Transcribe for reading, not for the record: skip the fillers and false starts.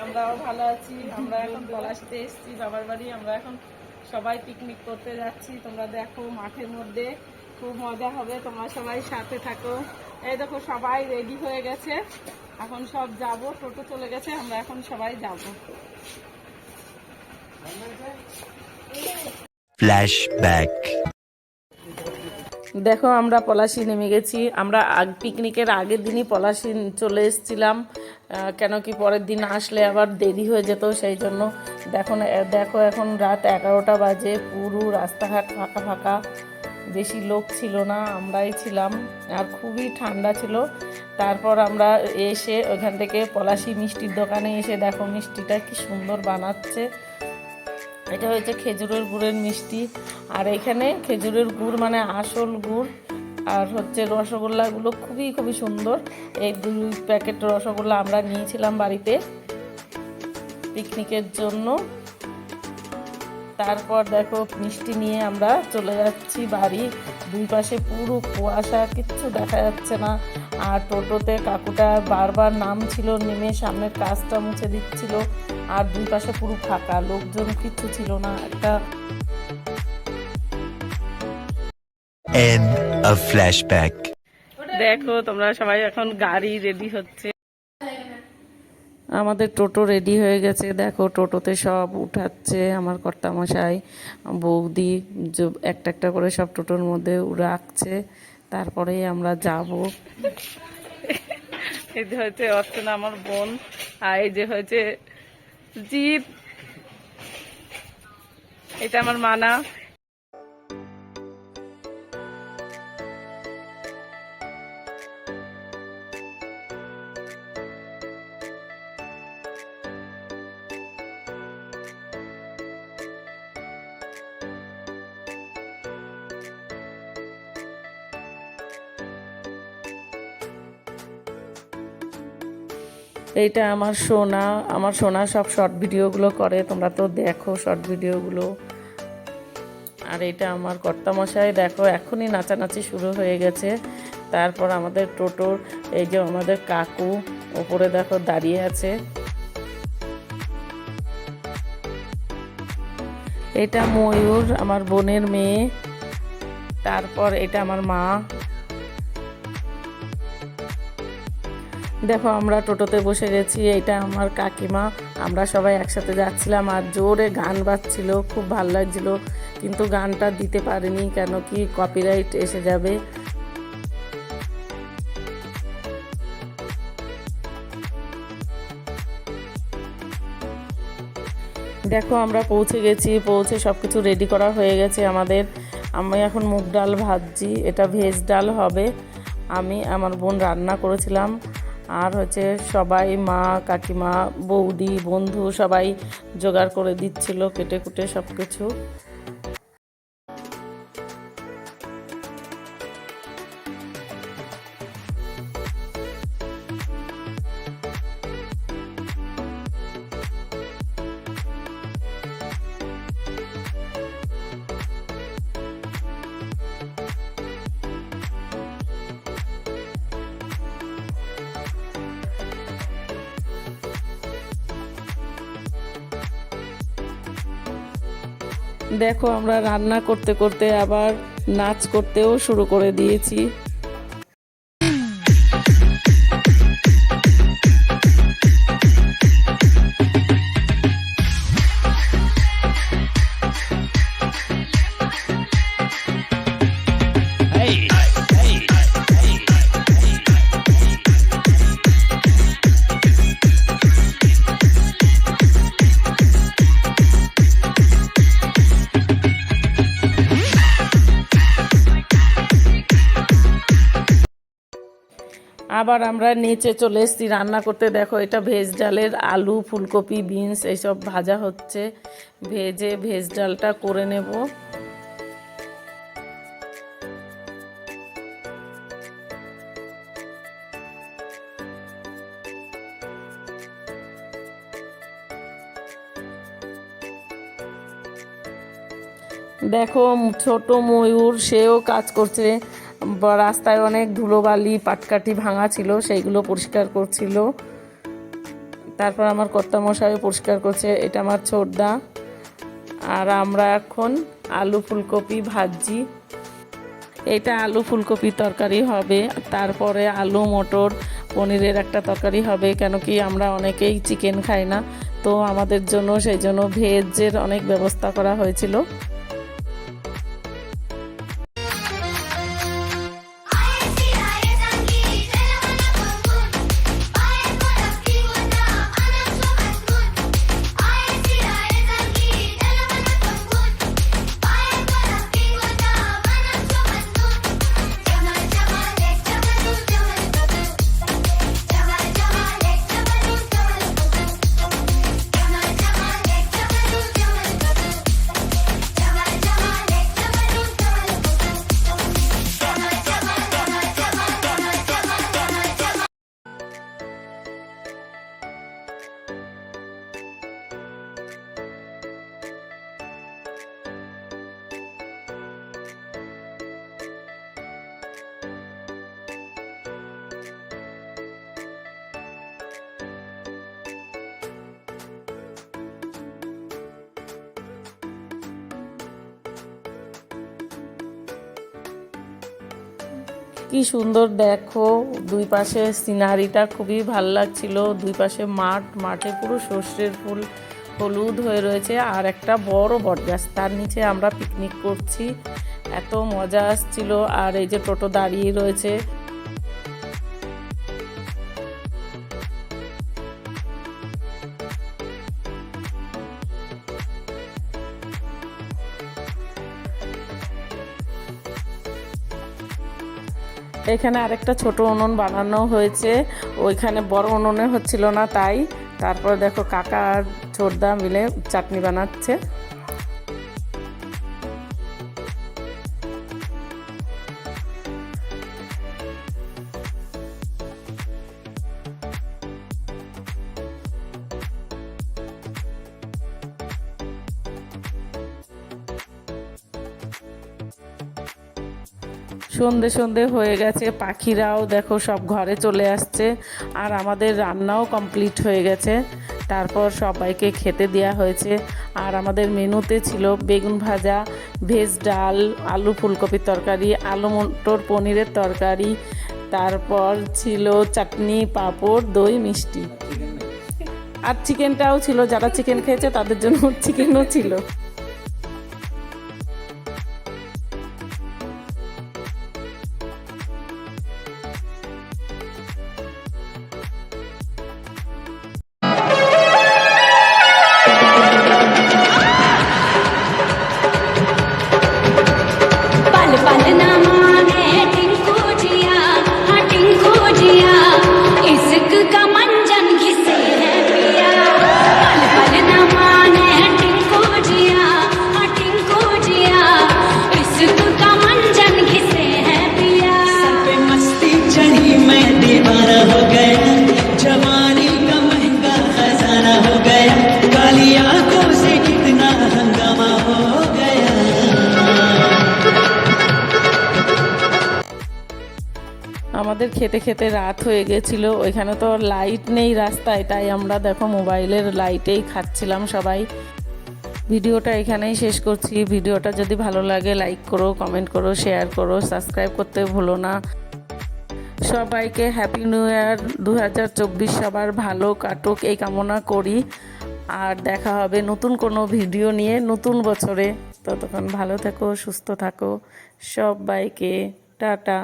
আমরাও ভালো আছি। আমরা এখন পলাশিতে এসেছি বাবার বাড়ি। আমরা এখন সবাই পিকনিক করতে যাচ্ছি। তোমরা দেখো মাঠের মধ্যে খুব মজা হবে, তোমরা সবাই সাথে থাকো। এই দেখো সবাই রেডি হয়ে গেছে, এখন সব যাব। টোটো চলে গেছে, আমরা এখন সবাই যাব। ফ্ল্যাশব্যাক। দেখো আমরা পলাশি নেমে গেছি। আমরা পিকনিকের আগের দিনই পলাশি চলে এসেছিলাম, কেন কি পরের দিন আসলে আবার দেরি হয়ে যেত, সেই জন্য। দেখো এখন রাত 11টা বাজে, পুরো রাস্তাঘাট ফাঁকা ফাঁকা, বেশি লোক ছিল না, আমরাই ছিলাম। আর খুবই ঠান্ডা ছিল। তারপর আমরা এসে ওখান থেকে পলাশি মিষ্টির দোকানে এসে দেখো মিষ্টিটা কি সুন্দর বানাচ্ছে। এটা হচ্ছে খেজুরের গুড়ের মিষ্টি। আর এখানে খেজুরের গুড় মানে আসল গুড়। আর হচ্ছে রসগোল্লাগুলো খুবই খুবই সুন্দর। এই 2 প্যাকেট রসগোল্লা আমরা নিয়েছিলাম বাড়িতে পিকনিকের জন্য। তারপর দেখো মিষ্টি নিয়ে আমরা চলে যাচ্ছি বাড়ি। 2 পাশে পুরো কুয়াশা, কিচ্ছু দেখা যাচ্ছে না। আর টোটোতে কাকুটা বারবার নামছিল, নেমে সামনের কাজটা মুছে দিচ্ছিল। আর 2 পাশে পুরো ফাঁকা, লোকজন কিচ্ছু ছিল না। একটা End of flashback. দেখো তোমরা সবাই এখন গাড়ি রেডি হচ্ছে। আমাদের টোটো রেডি হয়ে গেছে। দেখো টোটোতে সব উঠাচ্ছে আমার কর্তামশাই, বৌদি একটা একটা করে সব টোটোর মধ্যে রাখছে। তারপরেই আমরা যাব। এই যে হয়েছে অর্চনা আমার বোন, আর এই যে হয়েছে জিৎ, এটা আমার মানা। এইটা আমার সোনা। আমার সোনা সব শর্ট ভিডিওগুলো করে, তোমরা তো দেখো শর্ট ভিডিওগুলো। আর এটা আমার কর্তামশাই, দেখো এখনই নাচানাচি শুরু হয়ে গেছে। তারপর আমাদের টোটোর এই যে আমাদের কাকু ওপরে দেখো দাঁড়িয়ে আছে। এটা ময়ূর, আমার বোনের মেয়ে। তারপর এটা আমার মা। দেখো আমরা টোটোতে বসে গেছি, এটা আমার কাকিমা। আমরা সবাই একসাথে যাচ্ছিলাম, আর জোরে গান বাজছিল, খুব ভালো লাগছিল। কিন্তু গানটা দিতে পারিনি, কেন কি কপিরাইট এসে যাবে। দেখো আমরা পৌঁছে গেছি, পৌঁছে সব কিছু রেডি করা হয়ে গেছে আমাদের। আমি এখন মুগ ডাল ভাজছি, এটা ভেজ ডাল হবে। আমি আমার বোন রান্না করেছিলাম। আর হচ্ছে সবাই, মা, কাকিমা, বৌদি, বন্ধু সবাই জোগাড় করে দিচ্ছিল, কেটে কুটে সব কিছু। দেখো আমরা রান্না করতে করতে আবার নাচ করতেও শুরু করে দিয়েছি। আবার আমরা নিচে চলে এসেছি রান্না করতে। দেখো এটা ভেজ ডালের আলু, ফুলকপি, বিনস এইসব ভাজা হচ্ছে। ভেজে ভেজ ডালটা করে নেব। দেখো ছোট ময়ূর, সেও কাজ করছে। রাস্তায় অনেক ধুলোবালি পাটকাঠি ভাঙা ছিল, সেইগুলো পরিষ্কার করছিল। তারপর আমার কর্তামশাই পরিষ্কার করছে, এটা আমার ছোটদা। আর আমরা এখন আলু ফুলকপি ভাজি। এটা আলু ফুলকপি তরকারি হবে, তারপরে আলু মটর পনিরের একটা তরকারি হবে, কেন কি আমরা অনেকেই চিকেন খাই না, তো আমাদের জন্য সেই জন্য ভেজের অনেক ব্যবস্থা করা হয়েছিল। কি সুন্দর দেখো, দুই পাশে সিনারিটা খুবই ভালো লাগছিল। দুই পাশে মাঠে পুরো সর্ষের ফুল হলুদ হয়ে রয়েছে, আর একটা বড় বটগাছ, তার নিচে আমরা পিকনিক করছি। এত মজা আসছিল। আর এই যে টোটো দাঁড়িয়ে রয়েছে, এখানে আরেকটা ছোট উনুন বানানো হয়েছে, ওইখানে বড় উনুনে হচ্ছিল না, তাই তারপর দেখো কাকা আর ছোটদা মিলে চাটনি বানাচ্ছে। সন্ধে সন্ধে হয়ে গেছে, পাখিরাও দেখো সব ঘরে চলে আসছে, আর আমাদের রান্নাও কমপ্লিট হয়ে গেছে। তারপর সবাইকে খেতে দেওয়া হয়েছে। আর আমাদের মেনুতে ছিল বেগুন ভাজা, ভেজ ডাল, আলু ফুলকপির তরকারি, আলু মটর পনিরের তরকারি, তারপর ছিল চাটনি, পাঁপড়, দই, মিষ্টি, আর চিকেনটাও ছিল। যারা চিকেন খেয়েছে তাদের জন্য চিকেনও ছিল। আমাদের খেতে খেতে রাত হয়ে গেছিল, ওইখানে তো লাইট নেই রাস্তায়, তাই আমরা দেখো মোবাইলের লাইটেই খাচ্ছিলাম সবাই। ভিডিওটা এখানেই শেষ করছি। ভিডিওটা যদি ভালো লাগে লাইক করো, কমেন্ট করো, শেয়ার করো, সাবস্ক্রাইব করতে ভুলো না। সবাইকে হ্যাপি নিউ ইয়ার 2024 সবার ভালো কাটুক এই কামনা করি। আর দেখা হবে নতুন কোনো ভিডিও নিয়ে নতুন বছরে। ততক্ষণ ভালো থেকো, সুস্থ থাকো, সবাইকে টাটা।